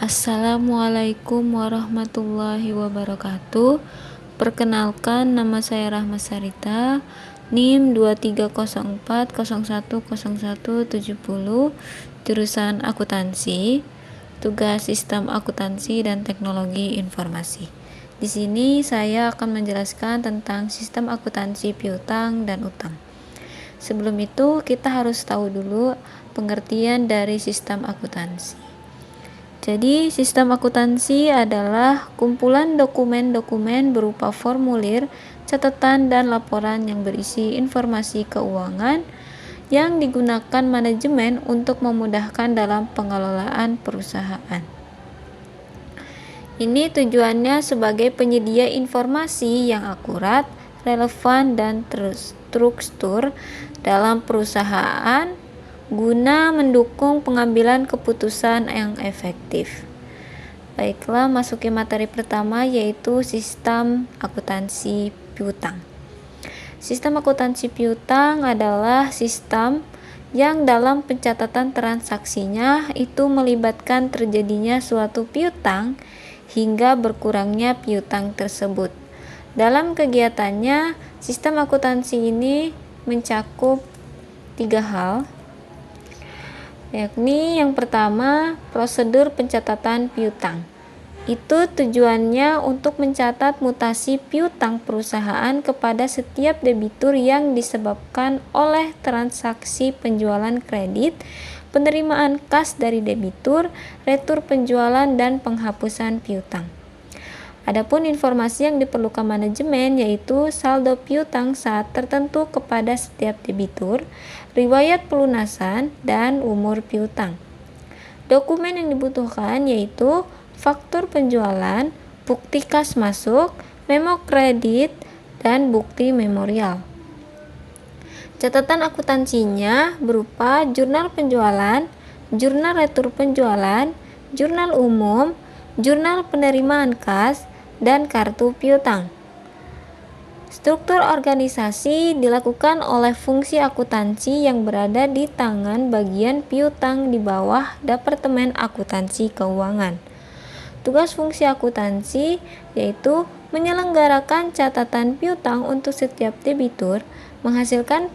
Assalamualaikum warahmatullahi wabarakatuh. Perkenalkan, nama saya Rahma Sarita, NIM 2304010170, jurusan akuntansi, tugas sistem akuntansi dan teknologi informasi. Di sini saya akan menjelaskan tentang sistem akuntansi piutang dan utang. Sebelum itu, kita harus tahu dulu pengertian dari sistem akuntansi. Jadi, sistem akuntansi adalah kumpulan dokumen-dokumen berupa formulir, catatan, dan laporan yang berisi informasi keuangan yang digunakan manajemen untuk memudahkan dalam pengelolaan perusahaan. Ini tujuannya sebagai penyedia informasi yang akurat, relevan, dan terstruktur dalam perusahaan guna mendukung pengambilan keputusan yang efektif. Baiklah, masuki materi pertama, yaitu sistem akuntansi piutang. Sistem akuntansi piutang adalah sistem yang dalam pencatatan transaksinya itu melibatkan terjadinya suatu piutang hingga berkurangnya piutang tersebut. Dalam kegiatannya, sistem akuntansi ini mencakup 3 hal, yakni yang pertama, prosedur pencatatan piutang. Itu tujuannya untuk mencatat mutasi piutang perusahaan kepada setiap debitur yang disebabkan oleh transaksi penjualan kredit, penerimaan kas dari debitur, retur penjualan, dan penghapusan piutang. Adapun informasi yang diperlukan manajemen yaitu saldo piutang saat tertentu kepada setiap debitur, riwayat pelunasan, dan umur piutang. Dokumen yang dibutuhkan yaitu faktur penjualan, bukti kas masuk, memo kredit, dan bukti memorial. Catatan akuntansinya berupa jurnal penjualan, jurnal retur penjualan, jurnal umum, jurnal penerimaan kas, dan kartu piutang. Struktur organisasi dilakukan oleh fungsi akuntansi yang berada di tangan bagian piutang di bawah Departemen Akuntansi Keuangan. Tugas fungsi akuntansi yaitu menyelenggarakan catatan piutang untuk setiap debitur, menghasilkan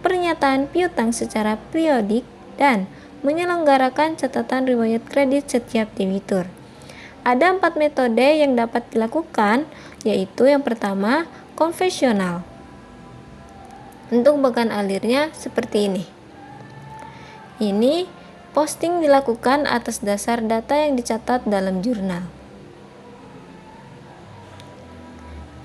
pernyataan piutang secara periodik, dan menyelenggarakan catatan riwayat kredit setiap debitur. Ada 4 metode yang dapat dilakukan, yaitu yang pertama, konvensional. Untuk bagan alirnya seperti ini. Ini posting dilakukan atas dasar data yang dicatat dalam jurnal.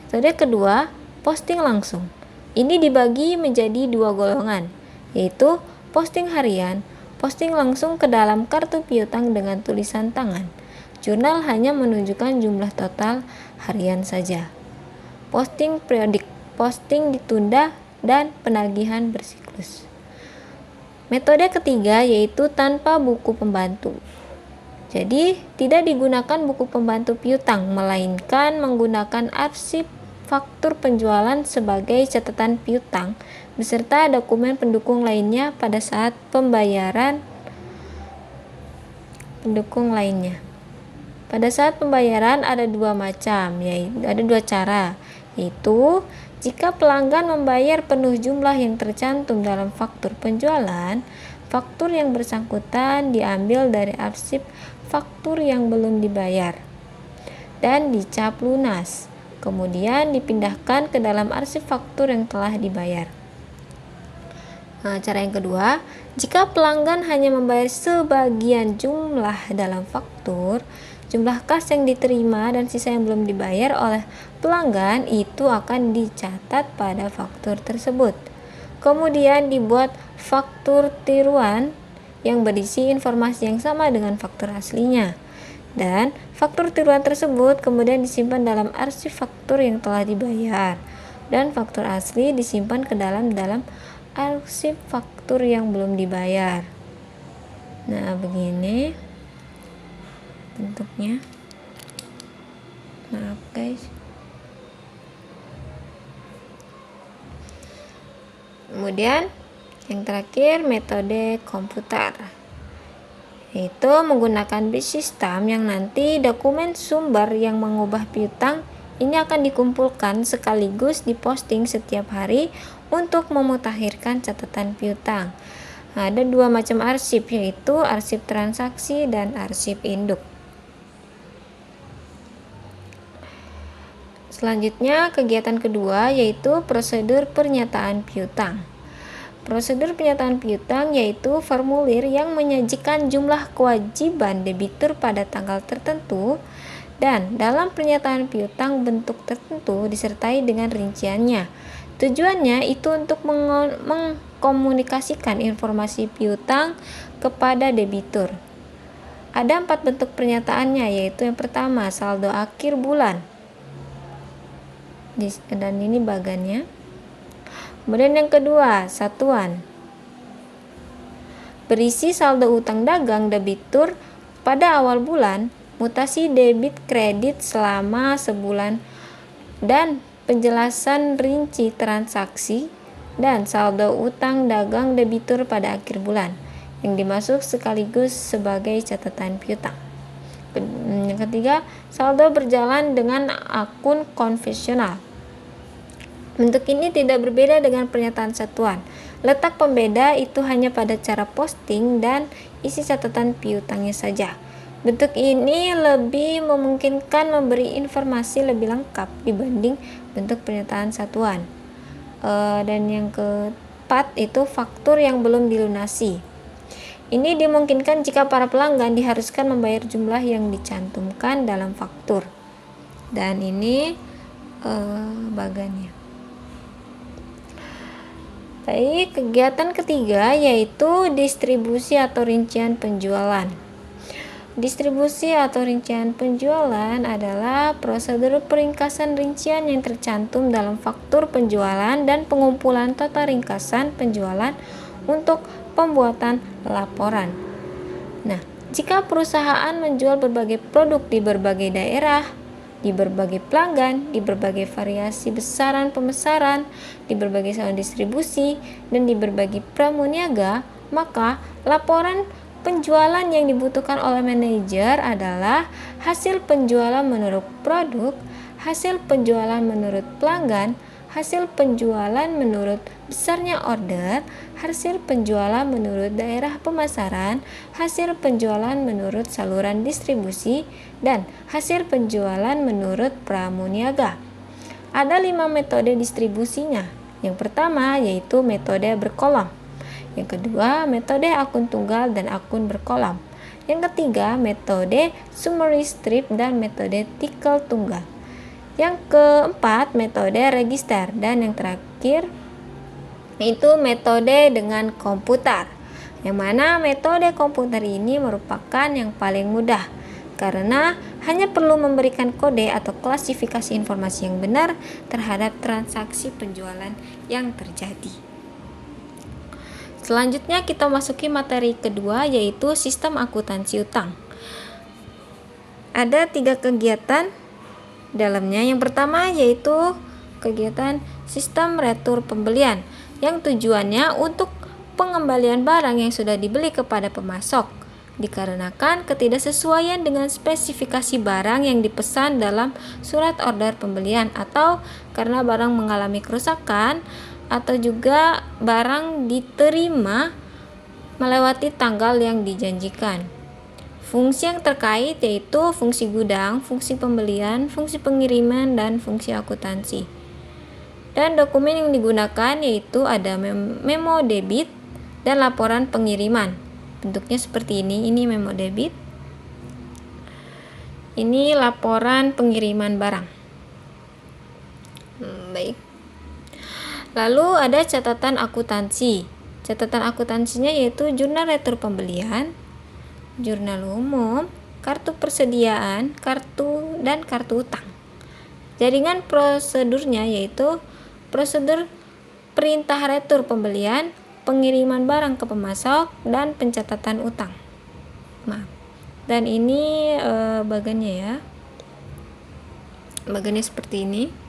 Metode kedua, posting langsung. Ini dibagi menjadi 2 golongan, yaitu posting harian, posting langsung ke dalam kartu piutang dengan tulisan tangan. Jurnal hanya menunjukkan jumlah total harian saja. Posting periodik, posting ditunda, dan penagihan bersiklus. Metode ketiga yaitu tanpa buku pembantu. Jadi, tidak digunakan buku pembantu piutang, melainkan menggunakan arsip faktur penjualan sebagai catatan piutang beserta dokumen pendukung lainnya pada saat pembayaran Pada saat pembayaran ada 2 macam, yaitu ada 2 cara, yaitu jika pelanggan membayar penuh jumlah yang tercantum dalam faktur penjualan, faktur yang bersangkutan diambil dari arsip faktur yang belum dibayar dan dicap lunas, kemudian dipindahkan ke dalam arsip faktur yang telah dibayar. Cara yang kedua, jika pelanggan hanya membayar sebagian jumlah dalam faktur, jumlah kas yang diterima dan sisa yang belum dibayar oleh pelanggan itu akan dicatat pada faktur tersebut. Kemudian dibuat faktur tiruan yang berisi informasi yang sama dengan faktur aslinya. Dan faktur tiruan tersebut kemudian disimpan dalam arsip faktur yang telah dibayar. Dan faktur asli disimpan ke dalam arsip faktur yang belum dibayar. Nah, begini bentuknya. Maaf guys. Kemudian yang terakhir metode komputer, yaitu menggunakan bid system yang nanti dokumen sumber yang mengubah piutang ini akan dikumpulkan sekaligus diposting setiap hari untuk memutakhirkan catatan piutang. Nah, ada dua macam arsip, yaitu arsip transaksi dan arsip induk. Selanjutnya, kegiatan kedua yaitu prosedur pernyataan piutang. Prosedur pernyataan piutang yaitu formulir yang menyajikan jumlah kewajiban debitur pada tanggal tertentu dan dalam pernyataan piutang bentuk tertentu disertai dengan rinciannya. Tujuannya itu untuk mengkomunikasikan informasi piutang kepada debitur. Ada 4 bentuk pernyataannya, yaitu yang pertama saldo akhir bulan. Dan ini bagannya. Kemudian yang kedua, satuan. Berisi saldo utang dagang debitur pada awal bulan, mutasi debit kredit selama sebulan, dan penjelasan rinci transaksi dan saldo utang dagang debitur pada akhir bulan yang dimasuk sekaligus sebagai catatan piutang. Yang ketiga, saldo berjalan dengan akun konvensional. Bentuk ini tidak berbeda dengan pernyataan satuan. Letak pembeda itu hanya pada cara posting dan isi catatan piutangnya saja. Bentuk ini lebih memungkinkan memberi informasi lebih lengkap dibanding bentuk pernyataan satuan. Dan yang keempat itu faktur yang belum dilunasi. Ini dimungkinkan jika para pelanggan diharuskan membayar jumlah yang dicantumkan dalam faktur. Dan ini bagannya. Baik, kegiatan ketiga yaitu distribusi atau rincian penjualan. Distribusi atau rincian penjualan adalah prosedur peringkasan rincian yang tercantum dalam faktur penjualan dan pengumpulan total ringkasan penjualan untuk pembuatan laporan. Nah, jika perusahaan menjual berbagai produk di berbagai daerah, di berbagai pelanggan, di berbagai variasi besaran pemesanan, di berbagai saluran distribusi, dan di berbagai pramuniaga, maka laporan penjualan yang dibutuhkan oleh manajer adalah hasil penjualan menurut produk, hasil penjualan menurut pelanggan, hasil penjualan menurut besarnya order, hasil penjualan menurut daerah pemasaran, hasil penjualan menurut saluran distribusi, dan hasil penjualan menurut pramuniaga. Ada 5 metode distribusinya. Yang pertama yaitu metode berkolom. Yang kedua, metode akun tunggal dan akun berkolom. Yang ketiga, metode summary strip dan metode tikel tunggal. Yang keempat, metode register. Dan yang terakhir, itu metode dengan komputer. Yang mana metode komputer ini merupakan yang paling mudah, karena hanya perlu memberikan kode atau klasifikasi informasi yang benar terhadap transaksi penjualan yang terjadi. Selanjutnya kita masuki materi kedua yaitu sistem akuntansi utang. Ada 3 kegiatan dalamnya. Yang pertama yaitu kegiatan sistem retur pembelian yang tujuannya untuk pengembalian barang yang sudah dibeli kepada pemasok dikarenakan ketidaksesuaian dengan spesifikasi barang yang dipesan dalam surat order pembelian atau karena barang mengalami kerusakan atau juga barang diterima melewati tanggal yang dijanjikan. Fungsi yang terkait yaitu fungsi gudang, fungsi pembelian, fungsi pengiriman, dan fungsi akuntansi. Dan dokumen yang digunakan yaitu ada memo debit dan laporan pengiriman. Bentuknya seperti ini memo debit. Ini laporan pengiriman barang. Baik. Lalu ada catatan akuntansi. Catatan akuntansinya yaitu jurnal retur pembelian, jurnal umum, kartu persediaan, kartu dan kartu utang. Jaringan prosedurnya yaitu prosedur perintah retur pembelian, pengiriman barang ke pemasok, dan pencatatan utang. Dan ini bagannya ya. Bagannya seperti ini.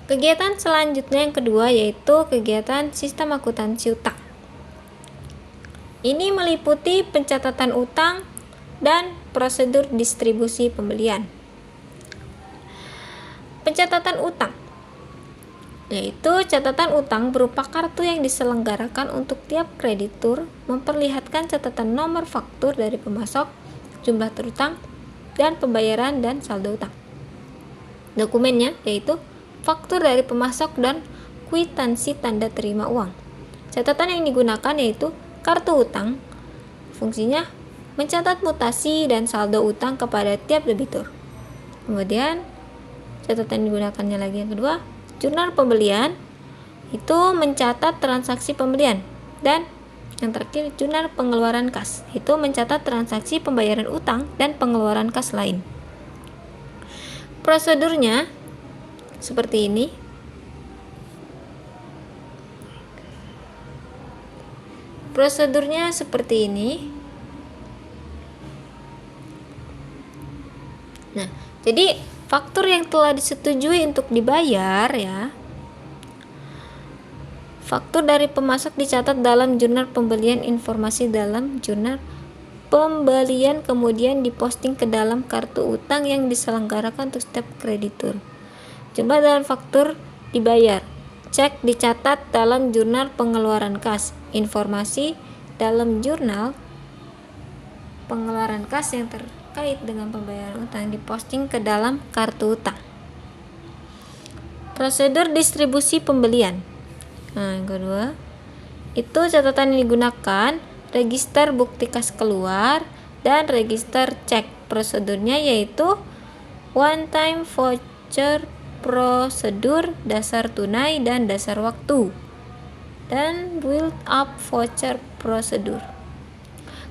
Kegiatan selanjutnya yang kedua yaitu kegiatan sistem akuntansi utang. Ini meliputi pencatatan utang dan prosedur distribusi pembelian. Pencatatan utang yaitu catatan utang berupa kartu yang diselenggarakan untuk tiap kreditur, memperlihatkan catatan nomor faktur dari pemasok, jumlah terutang, dan pembayaran dan saldo utang. Dokumennya yaitu faktur dari pemasok dan kwitansi tanda terima uang. Catatan yang digunakan yaitu kartu utang. Fungsinya mencatat mutasi dan saldo utang kepada tiap debitur. Kemudian catatan yang digunakannya lagi yang kedua, jurnal pembelian itu mencatat transaksi pembelian, dan yang terakhir jurnal pengeluaran kas itu mencatat transaksi pembayaran utang dan pengeluaran kas lain. Prosedurnya seperti ini. Nah, jadi faktur yang telah disetujui untuk dibayar ya. Faktur dari pemasok dicatat dalam jurnal pembelian, informasi dalam jurnal pembelian kemudian diposting ke dalam kartu utang yang diselenggarakan untuk setiap kreditur. Jumlah dan faktur dibayar. Cek dicatat dalam jurnal pengeluaran kas. Informasi dalam jurnal pengeluaran kas yang terkait dengan pembayaran utang diposting ke dalam kartu utang. Prosedur distribusi pembelian. Nah, yang kedua, itu catatan yang digunakan register bukti kas keluar dan register cek. Prosedurnya yaitu one time voucher, prosedur dasar tunai dan dasar waktu, dan build up voucher prosedur.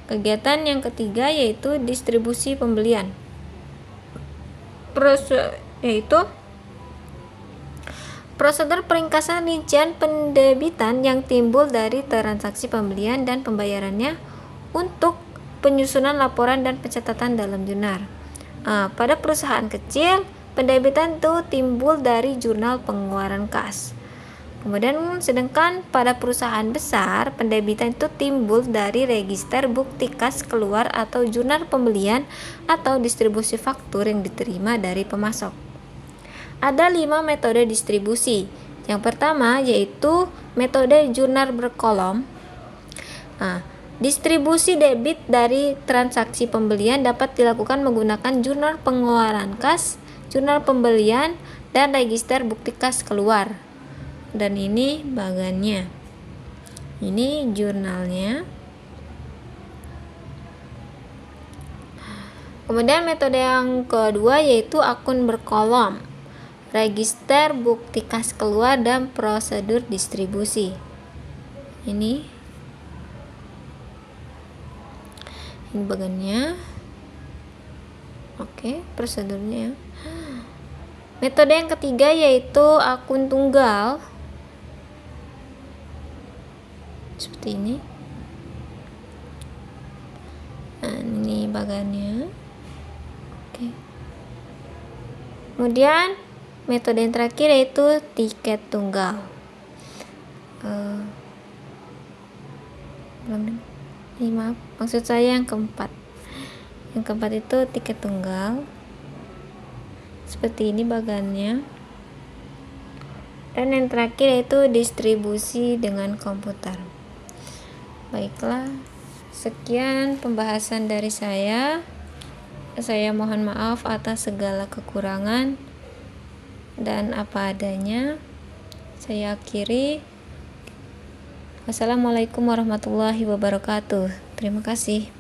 Kegiatan yang ketiga yaitu distribusi pembelian. Yaitu prosedur peringkasan rincian pendebitan yang timbul dari transaksi pembelian dan pembayarannya untuk penyusunan laporan dan pencatatan dalam jurnal. Pada perusahaan kecil, pendebitan itu timbul dari jurnal pengeluaran kas. Kemudian sedangkan pada perusahaan besar, pendebitan itu timbul dari register bukti kas keluar atau jurnal pembelian atau distribusi faktur yang diterima dari pemasok. Ada 5 metode distribusi. Yang pertama yaitu metode jurnal berkolom. Distribusi debit dari transaksi pembelian dapat dilakukan menggunakan jurnal pengeluaran kas, jurnal pembelian, dan register bukti kas keluar. Dan ini bagannya. Ini jurnalnya. Kemudian metode yang kedua yaitu akun berkolom. Register bukti kas keluar dan prosedur distribusi. Ini bagannya. Oke, prosedurnya ya. Metode yang ketiga yaitu akun tunggal. Seperti ini. Nah, ini bagannya. Oke. Kemudian metode yang terakhir yaitu tiket tunggal. Maaf, maksud saya yang keempat. Yang keempat itu tiket tunggal. Seperti ini bagannya. Dan yang terakhir yaitu distribusi dengan komputer. Baiklah, sekian pembahasan dari saya. Saya mohon maaf atas segala kekurangan dan apa adanya. Saya akhiri. Wassalamualaikum warahmatullahi wabarakatuh. Terima kasih.